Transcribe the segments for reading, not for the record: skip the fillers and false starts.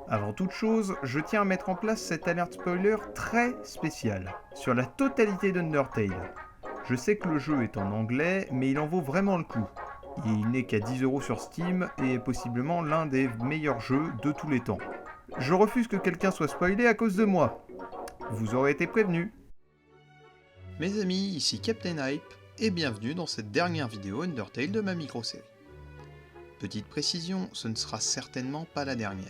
Avant toute chose, je tiens à mettre en place cette alerte spoiler très spéciale sur la totalité d'Undertale. Je sais que le jeu est en anglais, mais il en vaut vraiment le coup. Il n'est qu'à 10 € sur Steam et est possiblement l'un des meilleurs jeux de tous les temps. Je refuse que quelqu'un soit spoilé à cause de moi. Vous aurez été prévenus. Mes amis, ici Captain Hype, et bienvenue dans cette dernière vidéo Undertale de ma micro-série. Petite précision, ce ne sera certainement pas la dernière.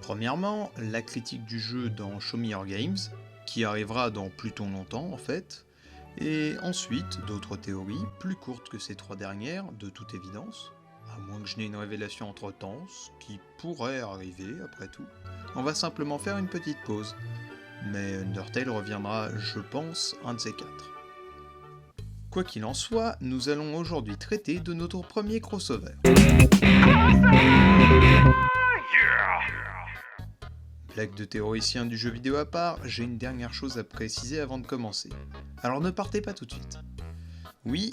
Premièrement, la critique du jeu dans Show Me Your Games, qui arrivera dans plutôt longtemps en fait, et ensuite d'autres théories, plus courtes que ces trois dernières, de toute évidence, à moins que je n'ai une révélation entre temps, ce qui pourrait arriver après tout. On va simplement faire une petite pause, mais Undertale reviendra, je pense, un de ces quatre. Quoi qu'il en soit, nous allons aujourd'hui traiter de notre premier crossover. Blague de théoricien du jeu vidéo à part, j'ai une dernière chose à préciser avant de commencer. Alors ne partez pas tout de suite. Oui,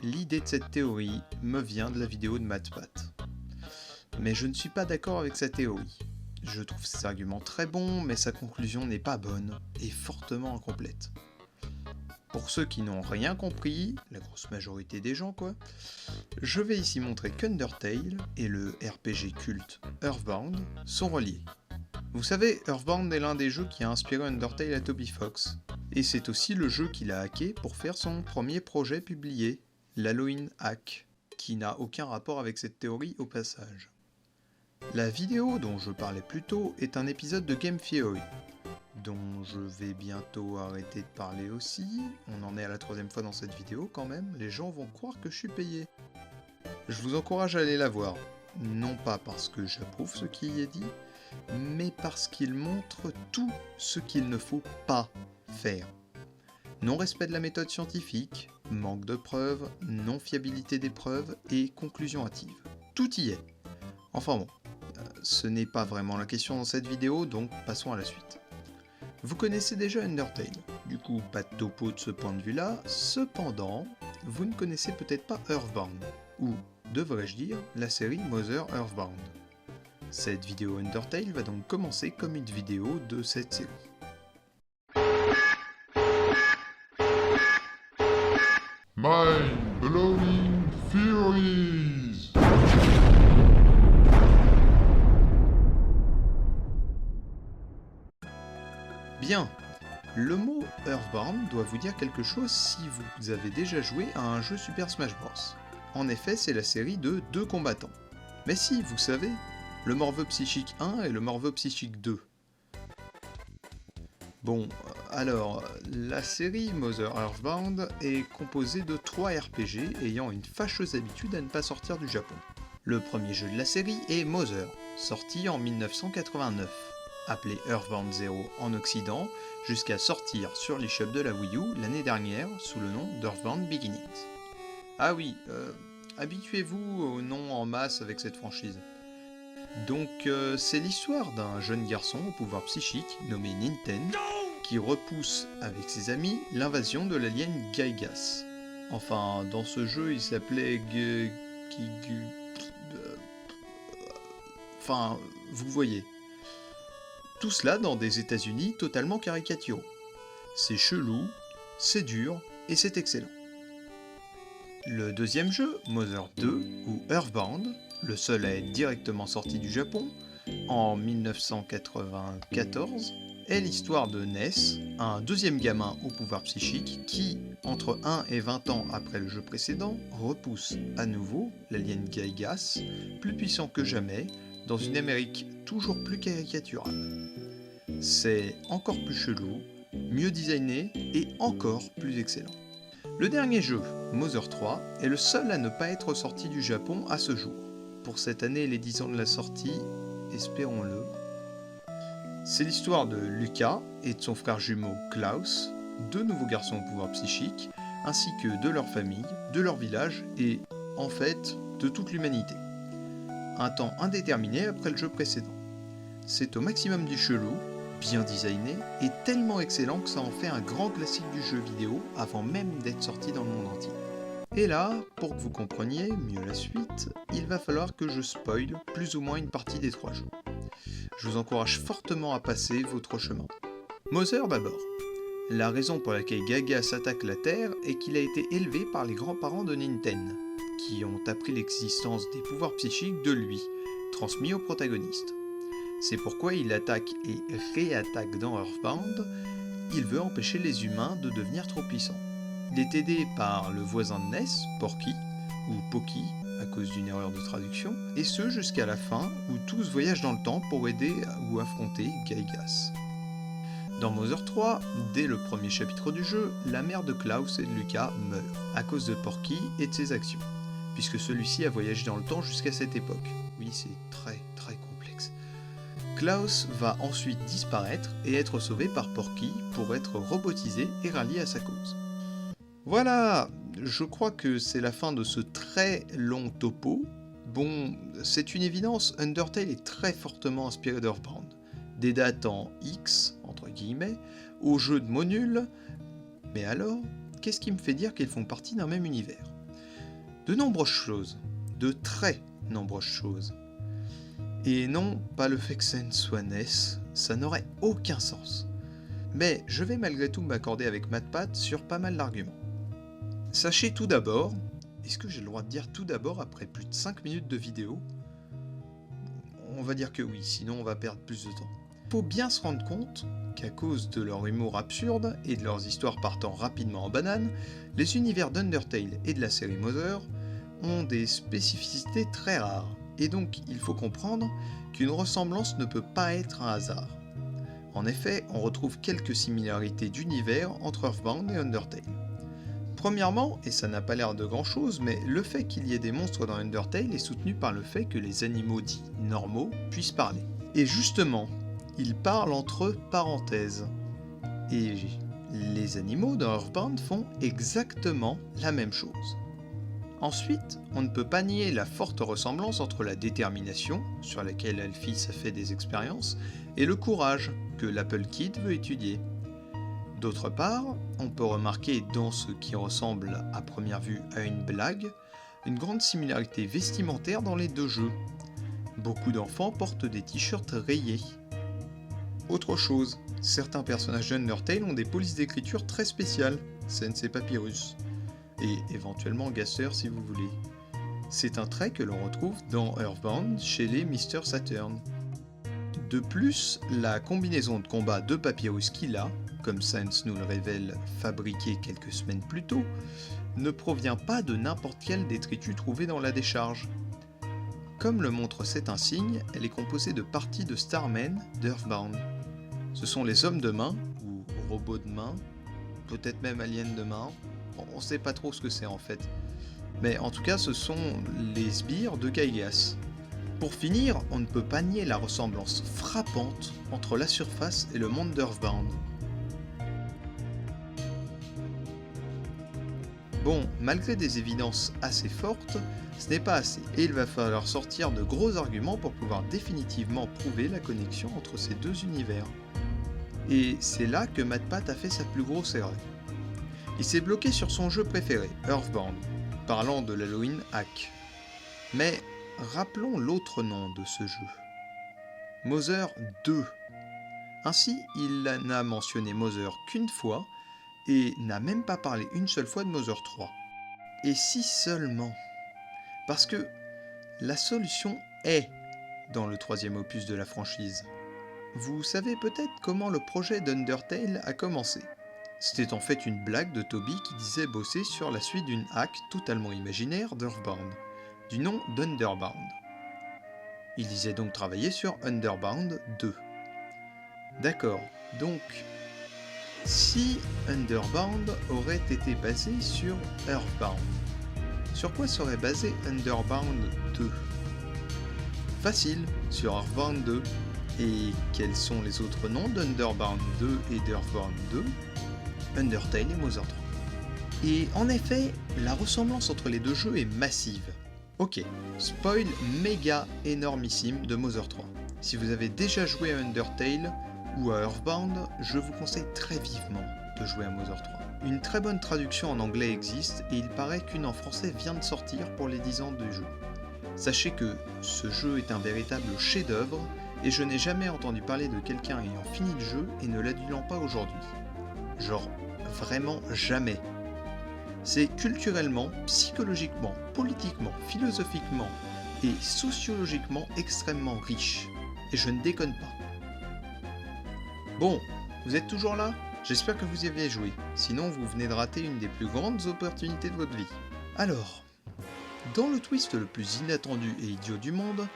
l'idée de cette théorie me vient de la vidéo de MatPat. Mais je ne suis pas d'accord avec sa théorie. Je trouve ses arguments très bons, mais sa conclusion n'est pas bonne et fortement incomplète. Pour ceux qui n'ont rien compris, la grosse majorité des gens quoi, je vais ici montrer qu'Undertale et le RPG culte Earthbound sont reliés. Vous savez, Earthbound est l'un des jeux qui a inspiré Undertale à Toby Fox, et c'est aussi le jeu qu'il a hacké pour faire son premier projet publié, l'Halloween Hack, qui n'a aucun rapport avec cette théorie au passage. La vidéo dont je parlais plus tôt est un épisode de Game Theory, dont je vais bientôt arrêter de parler aussi. On en est à la 3e fois dans cette vidéo quand même, les gens vont croire que je suis payé. Je vous encourage à aller la voir, non pas parce que j'approuve ce qui y est dit, mais parce qu'il montre tout ce qu'il ne faut pas faire. Non-respect de la méthode scientifique, manque de preuves, non-fiabilité des preuves et conclusion hâtive. Tout y est. Enfin bon, ce n'est pas vraiment la question dans cette vidéo, donc passons à la suite. Vous connaissez déjà Undertale, du coup pas de topo de ce point de vue-là, cependant, vous ne connaissez peut-être pas Earthbound, ou, devrais-je dire, la série Mother Earthbound. Cette vidéo Undertale va donc commencer comme une vidéo de cette série. Mind-blowing theories! Bien, le mot Earthbound doit vous dire quelque chose si vous avez déjà joué à un jeu Super Smash Bros. En effet, c'est la série de deux combattants. Mais si, vous savez, le Morveux Psychique 1 et le Morveux Psychique 2. Bon, alors, la série Mother Earthbound est composée de 3 RPG ayant une fâcheuse habitude à ne pas sortir du Japon. Le premier jeu de la série est Mother, sorti en 1989, appelé Earthbound Zero en Occident, jusqu'à sortir sur l'eShop de la Wii U l'année dernière sous le nom d'Earthbound Beginnings. Ah oui, habituez-vous au nom en masse avec cette franchise. Donc c'est l'histoire d'un jeune garçon au pouvoir psychique nommé Ninten qui repousse avec ses amis l'invasion de l'alien Gygas. Enfin, dans ce jeu il s'appelait Enfin, vous voyez. Tout cela dans des États-Unis totalement caricaturaux. C'est chelou, c'est dur et c'est excellent. Le deuxième jeu, Mother 2 ou Earthbound, le seul à être directement sorti du Japon, en 1994, est l'histoire de Ness, un deuxième gamin au pouvoir psychique qui, entre 1 et 20 ans après le jeu précédent, repousse à nouveau l'alien Gygas, plus puissant que jamais, dans une Amérique toujours plus caricaturale. C'est encore plus chelou, mieux designé et encore plus excellent. Le dernier jeu, Mother 3, est le seul à ne pas être sorti du Japon à ce jour. Pour cette année et les 10 ans de la sortie, espérons-le. C'est l'histoire de Lucas et de son frère jumeau Klaus, deux nouveaux garçons au pouvoir psychique, ainsi que de leur famille, de leur village et, en fait, de toute l'humanité. Un temps indéterminé après le jeu précédent. C'est au maximum du chelou, bien designé et tellement excellent que ça en fait un grand classique du jeu vidéo avant même d'être sorti dans le monde entier. Et là, pour que vous compreniez mieux la suite, il va falloir que je spoil plus ou moins une partie des 3 jeux. je vous encourage fortement à passer votre chemin. Mother d'abord. La raison pour laquelle Gygas attaque la Terre est qu'il a été élevé par les grands-parents de Ninten, qui ont appris l'existence des pouvoirs psychiques de lui, transmis au protagoniste. C'est pourquoi il attaque et réattaque dans Earthbound. Il veut empêcher les humains de devenir trop puissants. Il est aidé par le voisin de Ness, Porky, ou Poki, à cause d'une erreur de traduction, et ce jusqu'à la fin, où tous voyagent dans le temps pour aider ou affronter Gygas. Dans Mother 3, dès le premier chapitre du jeu, la mère de Klaus et de Lucas meurt, à cause de Porky et de ses actions, puisque celui-ci a voyagé dans le temps jusqu'à cette époque. Oui, c'est très complexe. Klaus va ensuite disparaître et être sauvé par Porky pour être robotisé et rallié à sa cause. Voilà, je crois que c'est la fin de ce très long topo. Bon, c'est une évidence, Undertale est très fortement inspiré d'Earthbound. Des dates en X, entre guillemets, aux jeux de mots nuls. Mais alors, qu'est-ce qui me fait dire qu'ils font partie d'un même univers ? De nombreuses choses, de très nombreuses choses. Et non, pas le fait que Sen soit Ness, ça n'aurait aucun sens. Mais je vais malgré tout m'accorder avec MatPat sur pas mal d'arguments. Sachez tout d'abord, est-ce que j'ai le droit de dire tout d'abord après plus de 5 minutes de vidéo ? On va dire que oui, sinon on va perdre plus de temps. Il faut bien se rendre compte qu'à cause de leur humour absurde et de leurs histoires partant rapidement en banane, les univers d'Undertale et de la série Mother ont des spécificités très rares, et donc il faut comprendre qu'une ressemblance ne peut pas être un hasard. En effet, on retrouve quelques similarités d'univers entre Earthbound et Undertale. Premièrement, et ça n'a pas l'air de grand chose, mais le fait qu'il y ait des monstres dans Undertale est soutenu par le fait que les animaux dits normaux puissent parler. Et justement, ils parlent entre parenthèses. Et les animaux dans Earthbound font exactement la même chose. Ensuite, on ne peut pas nier la forte ressemblance entre la détermination, sur laquelle Alphys a fait des expériences, et le courage, que l'Apple Kid veut étudier. D'autre part, on peut remarquer dans ce qui ressemble à première vue à une blague, une grande similarité vestimentaire dans les deux jeux. Beaucoup d'enfants portent des t-shirts rayés. Autre chose, certains personnages d'Undertale ont des polices d'écriture très spéciales, Sensei Papyrus, et éventuellement Gaster si vous voulez. C'est un trait que l'on retrouve dans Earthbound chez les Mr. Saturn. De plus, la combinaison de combat de Papyrus qu'il a, comme Sans nous le révèle fabriqué quelques semaines plus tôt, ne provient pas de n'importe quel détritus trouvé dans la décharge. Comme le montre cet insigne, elle est composée de parties de Starmen d'Earthbound. Ce sont les hommes de main, ou robots de main, peut-être même aliens de main, on sait pas trop ce que c'est en fait. Mais en tout cas, ce sont les sbires de Gygas. Pour finir, on ne peut pas nier la ressemblance frappante entre la surface et le monde d'Earthbound. Bon, malgré des évidences assez fortes, ce n'est pas assez, et il va falloir sortir de gros arguments pour pouvoir définitivement prouver la connexion entre ces deux univers. Et c'est là que MatPat a fait sa plus grosse erreur. Il s'est bloqué sur son jeu préféré, Earthbound, parlant de l'Halloween Hack. Mais rappelons l'autre nom de ce jeu. Mother 2. Ainsi, il n'a mentionné Mother qu'une fois, et n'a même pas parlé une seule fois de Mother 3. Et si seulement. Parce que la solution est dans le troisième opus de la franchise. Vous savez peut-être comment le projet d'Undertale a commencé. C'était en fait une blague de Toby qui disait bosser sur la suite d'une hack totalement imaginaire d'Earthbound, du nom d'Underbound. Il disait donc travailler sur Underbound 2. D'accord, donc si Underbound aurait été basé sur Earthbound, sur quoi serait basé Underbound 2 ? Facile, sur Earthbound 2. Et quels sont les autres noms d'Underbound 2 et d'Earthbound 2 ? Undertale et Mother 3. Et en effet, la ressemblance entre les deux jeux est massive. Ok, spoil méga énormissime de Mother 3. Si vous avez déjà joué à Undertale ou à Earthbound, je vous conseille très vivement de jouer à Mother 3. Une très bonne traduction en anglais existe et il paraît qu'une en français vient de sortir pour les 10 ans du jeu. Sachez que ce jeu est un véritable chef-d'œuvre et je n'ai jamais entendu parler de quelqu'un ayant fini le jeu et ne l'adulant pas aujourd'hui. Genre, vraiment jamais. C'est culturellement, psychologiquement, politiquement, philosophiquement et sociologiquement extrêmement riche. Et je ne déconne pas. Bon, vous êtes toujours là ? J'espère que vous y avez joué. Sinon, vous venez de rater une des plus grandes opportunités de votre vie. Alors, dans le twist le plus inattendu et idiot du monde,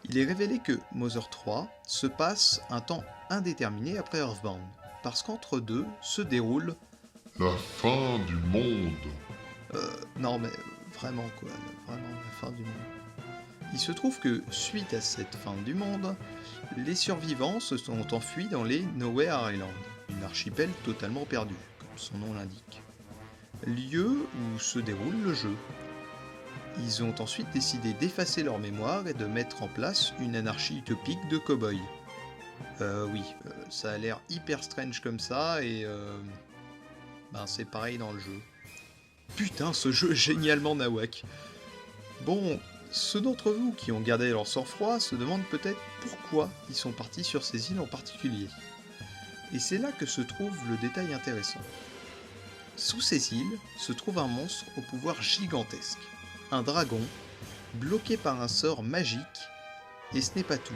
il est révélé que Mother 3 se passe un temps indéterminé après Earthbound. Parce qu'entre deux se déroule... La fin du monde. Non mais vraiment quoi, vraiment la fin du monde. Il se trouve que, suite à cette fin du monde, les survivants se sont enfuis dans les Nowhere Island, une archipel totalement perdue, comme son nom l'indique. Lieu où se déroule le jeu. Ils ont ensuite décidé d'effacer leur mémoire et de mettre en place une anarchie utopique de cow-boys. Ça a l'air hyper strange comme ça et c'est pareil dans le jeu. Putain, ce jeu est génialement nawak. Bon, ceux d'entre vous qui ont gardé leur sang-froid se demandent peut-être pourquoi ils sont partis sur ces îles en particulier. Et c'est là que se trouve le détail intéressant. Sous ces îles se trouve un monstre au pouvoir gigantesque, un dragon, bloqué par un sort magique, et ce n'est pas tout.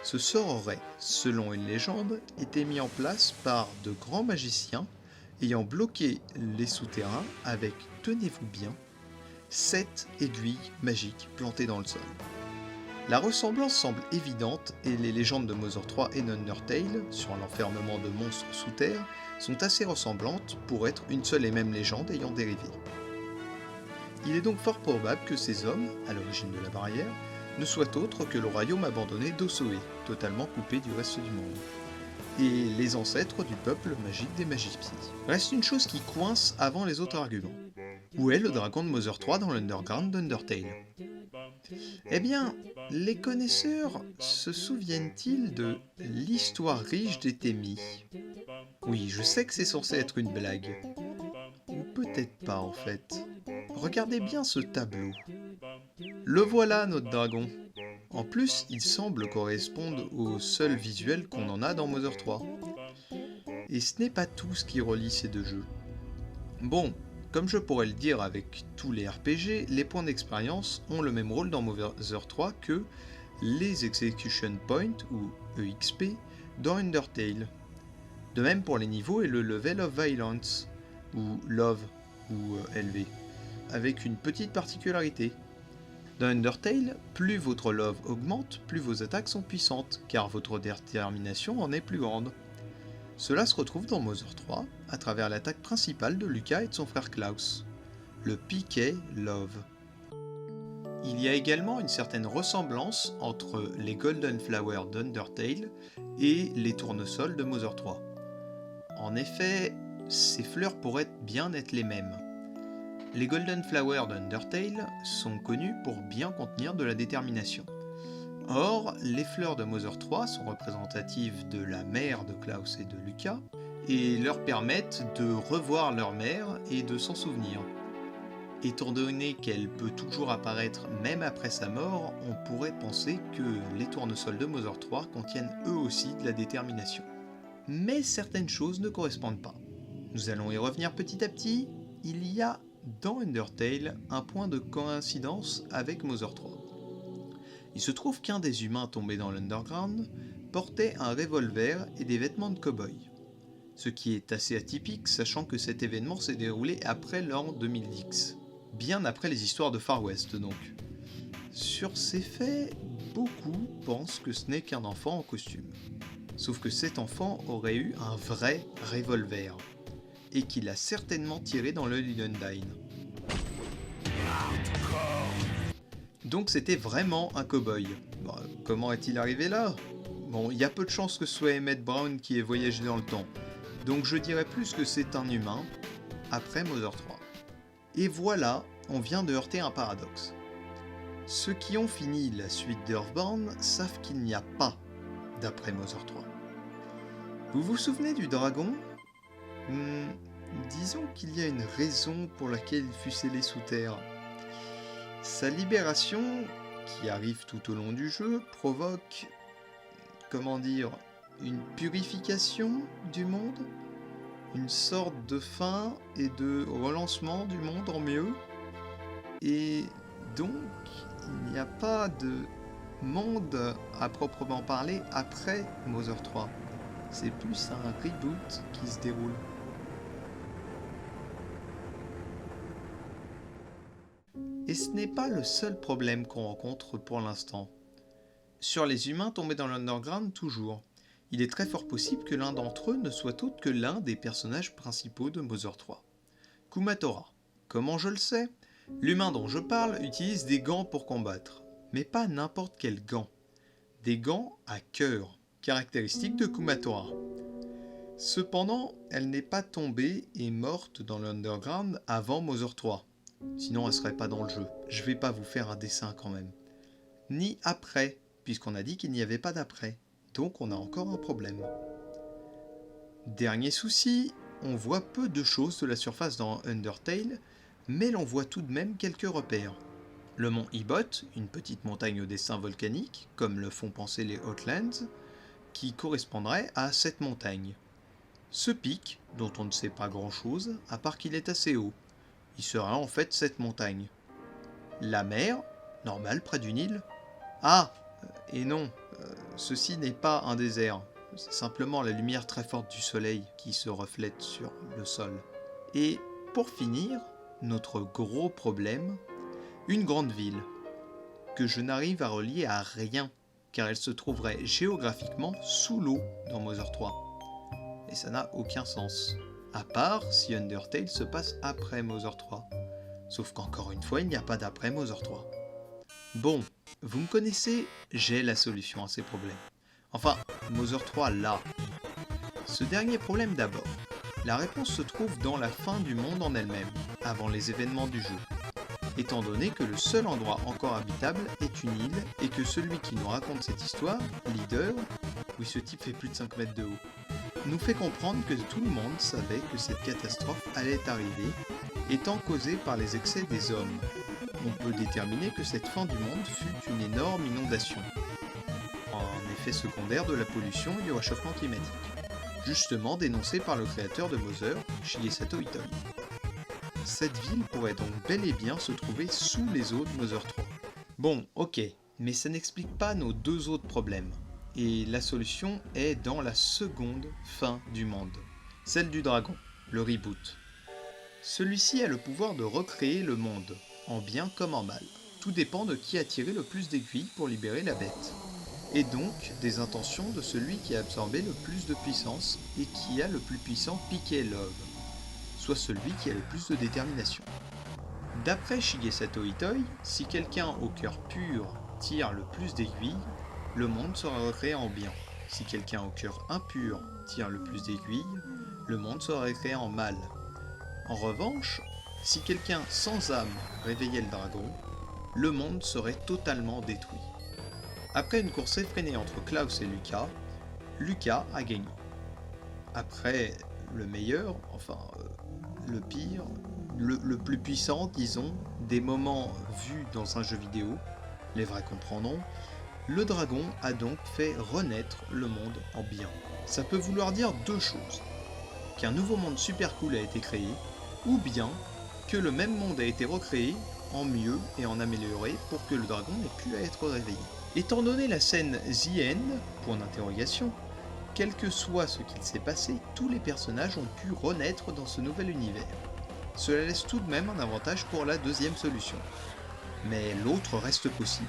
Ce sort aurait, selon une légende, été mis en place par de grands magiciens ayant bloqué les souterrains avec, tenez-vous bien, 7 aiguilles magiques plantées dans le sol. La ressemblance semble évidente et les légendes de Mother 3 et d'Undertale sur l'enfermement de monstres sous terre sont assez ressemblantes pour être une seule et même légende ayant dérivé. Il est donc fort probable que ces hommes, à l'origine de la barrière, ne soient autres que le royaume abandonné d'Osoé, totalement coupé du reste du monde, et les ancêtres du peuple magique des Magiciens. Reste une chose qui coince avant les autres arguments. Où est le dragon de Mother 3 dans l'Underground d'Undertale ? Eh bien, les connaisseurs se souviennent-ils de l'histoire riche des Témis ? Oui, je sais que c'est censé être une blague. Ou peut-être pas en fait. Regardez bien ce tableau. Le voilà, notre dragon. En plus, il semble correspondre au seul visuel qu'on en a dans Mother 3. Et ce n'est pas tout ce qui relie ces deux jeux. Bon, comme je pourrais le dire avec tous les RPG, les points d'expérience ont le même rôle dans Mother 3 que les Execution Points, ou EXP, dans Undertale. De même pour les niveaux et le Level of Violence, ou Love, ou LV, avec une petite particularité. Dans Undertale, plus votre Love augmente, plus vos attaques sont puissantes, car votre détermination en est plus grande. Cela se retrouve dans Mother 3, à travers l'attaque principale de Lucas et de son frère Klaus, le PK Love. Il y a également une certaine ressemblance entre les Golden Flowers d'Undertale et les tournesols de Mother 3. En effet, ces fleurs pourraient bien être les mêmes. Les Golden Flowers d'Undertale sont connus pour bien contenir de la détermination. Or, les fleurs de Mother 3 sont représentatives de la mère de Klaus et de Lucas, et leur permettent de revoir leur mère et de s'en souvenir. Étant donné qu'elle peut toujours apparaître même après sa mort, on pourrait penser que les tournesols de Mother 3 contiennent eux aussi de la détermination. Mais certaines choses ne correspondent pas. Nous allons y revenir petit à petit. Il y a dans Undertale un point de coïncidence avec Mother 3. Il se trouve qu'un des humains tombés dans l'Underground portait un revolver et des vêtements de cow-boy. Ce qui est assez atypique, sachant que cet événement s'est déroulé après l'an 2010. Bien après les histoires de Far West, donc. Sur ces faits, beaucoup pensent que ce n'est qu'un enfant en costume. Sauf que cet enfant aurait eu un vrai revolver, et qu'il a certainement tiré dans le Lundine. Donc c'était vraiment un cow-boy. Bon, comment est-il arrivé là ? Bon, il y a peu de chances que ce soit Emmett Brown qui ait voyagé dans le temps. Donc je dirais plus que c'est un humain, après Mother 3. Et voilà, on vient de heurter un paradoxe. Ceux qui ont fini la suite d'Earthbound savent qu'il n'y a pas d'après Mother 3. Vous vous souvenez du dragon ? Disons qu'il y a une raison pour laquelle il fut scellé sous terre. Sa libération, qui arrive tout au long du jeu, provoque comment dire, une purification du monde, une sorte de fin et de relancement du monde en mieux. Et donc, il n'y a pas de monde à proprement parler après Mother 3. C'est plus un reboot qui se déroule. Et ce n'est pas le seul problème qu'on rencontre pour l'instant. Sur les humains tombés dans l'underground toujours, il est très fort possible que l'un d'entre eux ne soit autre que l'un des personnages principaux de Mother 3. Kumatora. Comment je le sais ? L'humain dont je parle utilise des gants pour combattre, mais pas n'importe quels gants. Des gants à cœur, caractéristique de Kumatora. Cependant, elle n'est pas tombée et morte dans l'underground avant Mother 3. Sinon elle serait pas dans le jeu. Je vais pas vous faire un dessin quand même. Ni après, puisqu'on a dit qu'il n'y avait pas d'après. Donc on a encore un problème. Dernier souci, on voit peu de choses de la surface dans Undertale, mais l'on voit tout de même quelques repères. Le mont Ibot, une petite montagne au dessin volcanique, comme le font penser les Outlands, qui correspondrait à cette montagne. Ce pic, dont on ne sait pas grand chose, à part qu'il est assez haut. Il serait en fait cette montagne. La mer, normale près du Nil. Ah, et non, ceci n'est pas un désert. C'est simplement la lumière très forte du soleil qui se reflète sur le sol. Et pour finir, notre gros problème, une grande ville, que je n'arrive à relier à rien, car elle se trouverait géographiquement sous l'eau dans Mother 3. Et ça n'a aucun sens. À part si Undertale se passe après Mother 3. Sauf qu'encore une fois, il n'y a pas d'après Mother 3. Bon, vous me connaissez, j'ai la solution à ces problèmes. Enfin, Mother 3 là. Ce dernier problème d'abord. La réponse se trouve dans la fin du monde en elle-même, avant les événements du jeu. Étant donné que le seul endroit encore habitable est une île, et que celui qui nous raconte cette histoire, Leader, oui ce type fait plus de 5 mètres de haut, nous fait comprendre que tout le monde savait que cette catastrophe allait arriver, étant causée par les excès des hommes. On peut déterminer que cette fin du monde fut une énorme inondation, un effet secondaire de la pollution et du réchauffement climatique, justement dénoncé par le créateur de Mother, Shigesato Itoi. Cette ville pourrait donc bel et bien se trouver sous les eaux de Mother 3. Bon, ok, mais ça n'explique pas nos deux autres problèmes. Et la solution est dans la seconde fin du monde, celle du dragon, le reboot. Celui-ci a le pouvoir de recréer le monde, en bien comme en mal. Tout dépend de qui a tiré le plus d'aiguilles pour libérer la bête. Et donc des intentions de celui qui a absorbé le plus de puissance et qui a le plus puissant Piquet Love, soit celui qui a le plus de détermination. D'après Shigesato Itoi, si quelqu'un au cœur pur tire le plus d'aiguilles, le monde sera recréé en bien. Si quelqu'un au cœur impur tire le plus d'aiguilles, le monde sera recréé en mal. En revanche, si quelqu'un sans âme réveillait le dragon, le monde serait totalement détruit. Après une course effrénée entre Klaus et Lucas, Lucas a gagné. Après le meilleur, enfin le pire, le plus puissant, disons, des moments vus dans un jeu vidéo, les vrais comprendront, le dragon a donc fait renaître le monde en bien. Ça peut vouloir dire deux choses. Qu'un nouveau monde super cool a été créé, ou bien que le même monde a été recréé en mieux et en amélioré pour que le dragon n'ait plus à être réveillé. Étant donné la scène The End, point d'interrogation, quel que soit ce qu'il s'est passé, tous les personnages ont pu renaître dans ce nouvel univers. Cela laisse tout de même un avantage pour la deuxième solution. Mais l'autre reste possible.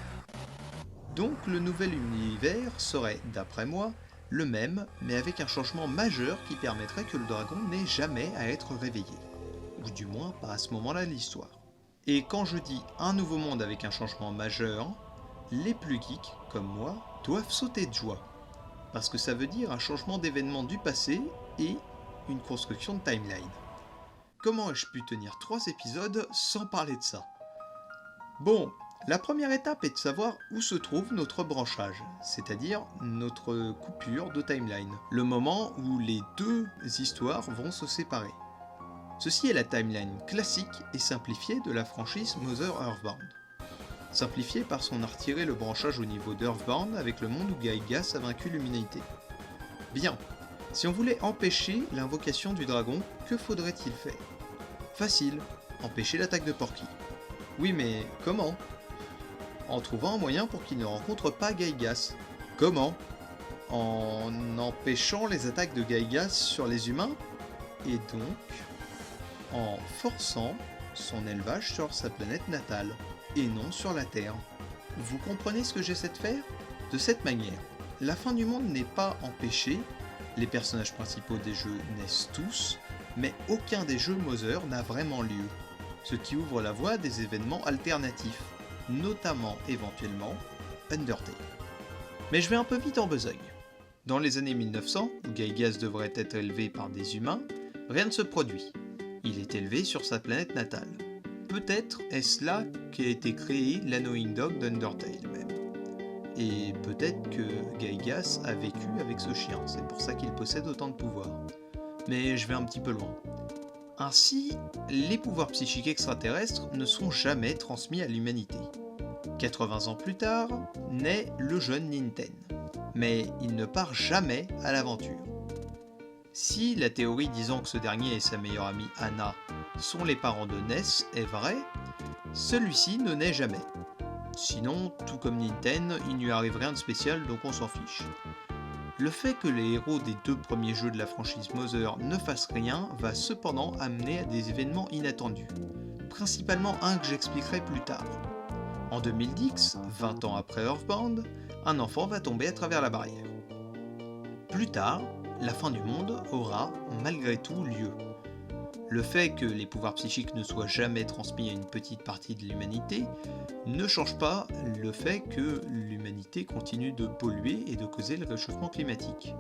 Donc le nouvel univers serait, d'après moi, le même, mais avec un changement majeur qui permettrait que le dragon n'ait jamais à être réveillé. Ou du moins pas à ce moment-là de l'histoire. Et quand je dis un nouveau monde avec un changement majeur, les plus geeks, comme moi, doivent sauter de joie. Parce que ça veut dire un changement d'événements du passé et une construction de timeline. Comment ai-je pu tenir 3 épisodes sans parler de ça ? Bon, la première étape est de savoir où se trouve notre branchage, c'est-à-dire notre coupure de timeline, le moment où les deux histoires vont se séparer. Ceci est la timeline classique et simplifiée de la franchise Mother Earthbound. simplifié parce qu'on a retiré le branchage au niveau d'Earthbound avec le monde où Gaigas a vaincu l'humanité. Bien, si on voulait empêcher l'invocation du dragon, que faudrait-il faire? Facile, empêcher l'attaque de Porky. Oui mais comment? En trouvant un moyen pour qu'il ne rencontre pas Gaigas. Comment? En empêchant les attaques de Gaigas sur les humains, et donc en forçant son élevage sur sa planète natale, et non sur la Terre. Vous comprenez ce que j'essaie de faire? De cette manière, la fin du monde n'est pas empêchée, les personnages principaux des jeux naissent tous, mais aucun des jeux Mother n'a vraiment lieu, ce qui ouvre la voie à des événements alternatifs, notamment éventuellement Undertale. Mais je vais un peu vite en besogne. Dans les années 1900, où Gaigas devrait être élevé par des humains, rien ne se produit. Il est élevé sur sa planète natale. Peut-être est-ce là qu'a été créé l'Annoying Dog d'Undertale même. Et peut-être que Gaigas a vécu avec ce chien, c'est pour ça qu'il possède autant de pouvoir. Mais je vais un petit peu loin. Ainsi, les pouvoirs psychiques extraterrestres ne sont jamais transmis à l'humanité. 80 ans plus tard, naît le jeune Ninten. Mais il ne part jamais à l'aventure. Si la théorie disant que ce dernier et sa meilleure amie Anna sont les parents de Ness est vraie, celui-ci ne naît jamais. Sinon, tout comme Ninten, il ne lui arrive rien de spécial donc on s'en fiche. Le fait que les héros des 2 premiers jeux de la franchise Mother ne fassent rien va cependant amener à des événements inattendus, principalement un que j'expliquerai plus tard. En 2010, 20 ans après Earthbound, un enfant va tomber à travers la barrière. Plus tard, la fin du monde aura malgré tout lieu. Le fait que les pouvoirs psychiques ne soient jamais transmis à une petite partie de l'humanité ne change pas le fait que l'humanité continue de polluer et de causer le réchauffement climatique.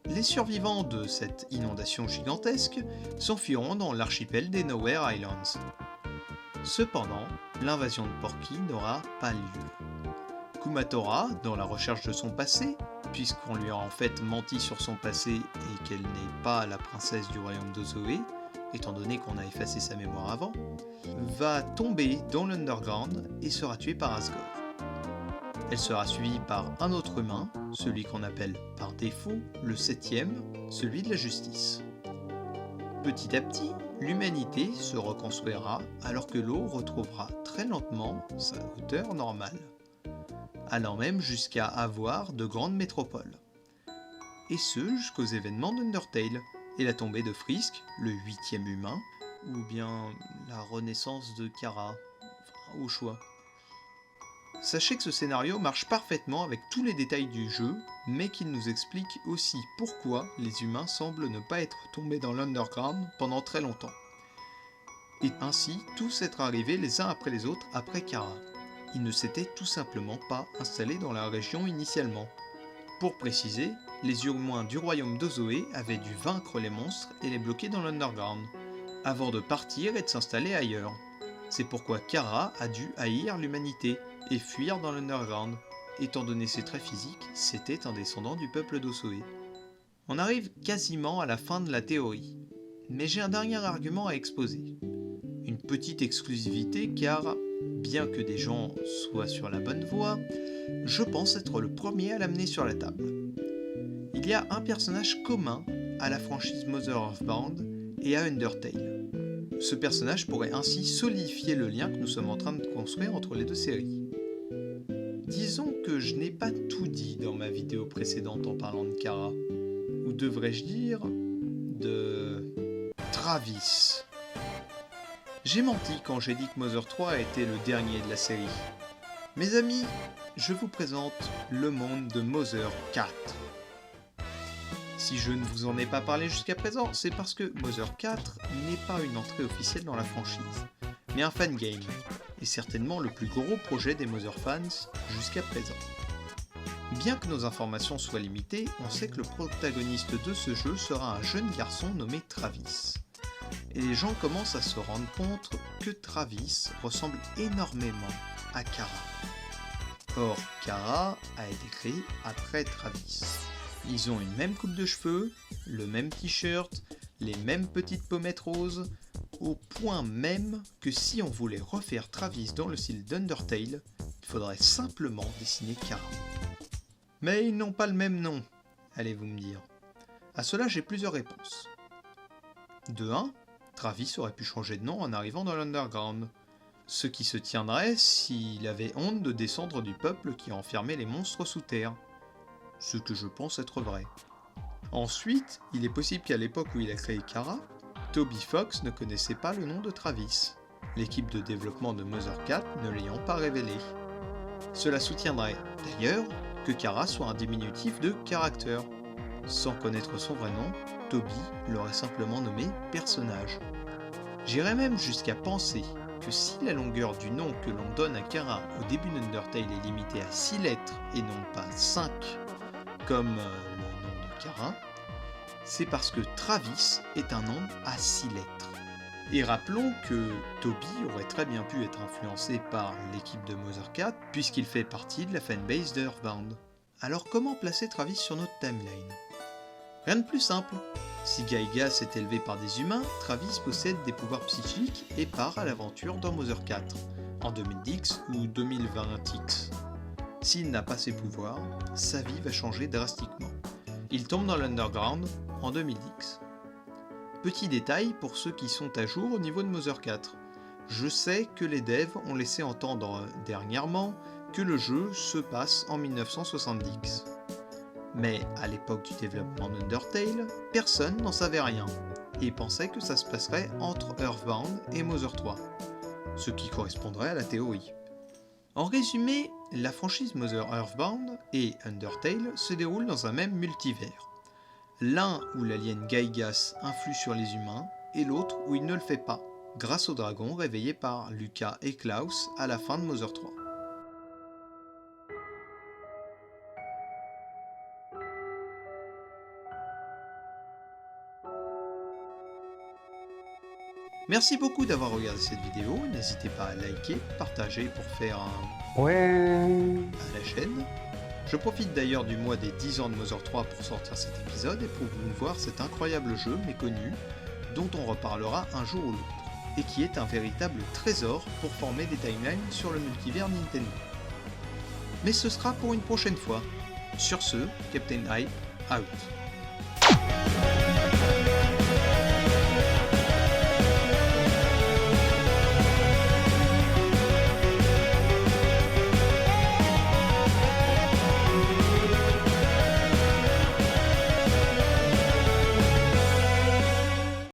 Les survivants de cette inondation gigantesque s'enfuiront dans l'archipel des Nowhere Islands. Cependant, l'invasion de Porky n'aura pas lieu. Kumatora, dans la recherche de son passé, puisqu'on lui a en fait menti sur son passé et qu'elle n'est pas la princesse du royaume d'Ozoé, étant donné qu'on a effacé sa mémoire avant, va tomber dans l'Underground et sera tuée par Asgore. Elle sera suivie par un autre humain, celui qu'on appelle par défaut le 7ème, celui de la justice. Petit à petit, l'humanité se reconstruira alors que l'eau retrouvera très lentement sa hauteur normale, allant même jusqu'à avoir de grandes métropoles. Et ce jusqu'aux événements d'Undertale, et la tombée de Frisk, le 8ème humain, ou bien la renaissance de Kara, enfin, au choix. Sachez que ce scénario marche parfaitement avec tous les détails du jeu, mais qu'il nous explique aussi pourquoi les humains semblent ne pas être tombés dans l'Underground pendant très longtemps. Et ainsi tous être arrivés les uns après les autres après Kara. Ils ne s'étaient tout simplement pas installés dans la région initialement. Pour préciser, les humains du royaume d'Ozoé avaient dû vaincre les monstres et les bloquer dans l'Underground, avant de partir et de s'installer ailleurs. C'est pourquoi Kara a dû haïr l'humanité et fuir dans l'Underground. Étant donné ses traits physiques, c'était un descendant du peuple d'Ozoé. On arrive quasiment à la fin de la théorie, mais j'ai un dernier argument à exposer. Une petite exclusivité car, bien que des gens soient sur la bonne voie, je pense être le premier à l'amener sur la table. Il y a un personnage commun à la franchise Mother Earthbound et à Undertale. Ce personnage pourrait ainsi solidifier le lien que nous sommes en train de construire entre les 2 séries. Disons que je n'ai pas tout dit dans ma vidéo précédente en parlant de Kara, ou devrais-je dire de Travis. J'ai menti quand j'ai dit que Mother 3 était le dernier de la série. Mes amis, je vous présente le monde de Mother 4. Si je ne vous en ai pas parlé jusqu'à présent, c'est parce que Mother 4 n'est pas une entrée officielle dans la franchise, mais un fangame, et certainement le plus gros projet des Mother fans jusqu'à présent. Bien que nos informations soient limitées, on sait que le protagoniste de ce jeu sera un jeune garçon nommé Travis. Et les gens commencent à se rendre compte que Travis ressemble énormément à Kara. Or, Kara a été créée après Travis. Ils ont une même coupe de cheveux, le même t-shirt, les mêmes petites pommettes roses, au point même que si on voulait refaire Travis dans le style d'Undertale, il faudrait simplement dessiner Kara. Mais ils n'ont pas le même nom, allez-vous me dire. À cela, j'ai plusieurs réponses. De 1, Travis aurait pu changer de nom en arrivant dans l'Underground, ce qui se tiendrait s'il avait honte de descendre du peuple qui enfermait les monstres sous terre, ce que je pense être vrai. Ensuite, il est possible qu'à l'époque où il a créé Kara, Toby Fox ne connaissait pas le nom de Travis, l'équipe de développement de Mother 4 ne l'ayant pas révélé. Cela soutiendrait, d'ailleurs, que Kara soit un diminutif de Character. Sans connaître son vrai nom, Toby l'aurait simplement nommé personnage. J'irais même jusqu'à penser que si la longueur du nom que l'on donne à Kara au début d'Undertale est limitée à 6 lettres et non pas 5, comme le nom de Kara, c'est parce que Travis est un nom à 6 lettres. Et rappelons que Toby aurait très bien pu être influencé par l'équipe de Mother 4 puisqu'il fait partie de la fanbase de Earthbound. Alors comment placer Travis sur notre timeline? Rien de plus simple. Si Gaigas est élevé par des humains, Travis possède des pouvoirs psychiques et part à l'aventure dans Mother 4, en 2010 ou 2020X. S'il n'a pas ces pouvoirs, sa vie va changer drastiquement. Il tombe dans l'Underground en 2010. Petit détail pour ceux qui sont à jour au niveau de Mother 4. Je sais que les devs ont laissé entendre dernièrement que le jeu se passe en 1970. Mais à l'époque du développement d'Undertale, personne n'en savait rien, et pensait que ça se passerait entre Earthbound et Mother 3, ce qui correspondrait à la théorie. En résumé, la franchise Mother Earthbound et Undertale se déroulent dans un même multivers. L'un où l'alien Gaigas influe sur les humains, et l'autre où il ne le fait pas, grâce au dragon réveillé par Lucas et Klaus à la fin de Mother 3. Merci beaucoup d'avoir regardé cette vidéo, n'hésitez pas à liker, partager pour faire un Ouais. à la chaîne. Je profite d'ailleurs du mois des 10 ans de Mother 3 pour sortir cet épisode et pour vous voir cet incroyable jeu méconnu dont on reparlera un jour ou l'autre, et qui est un véritable trésor pour former des timelines sur le multivers Nintendo. Mais ce sera pour une prochaine fois. Sur ce, Captain Hype, out.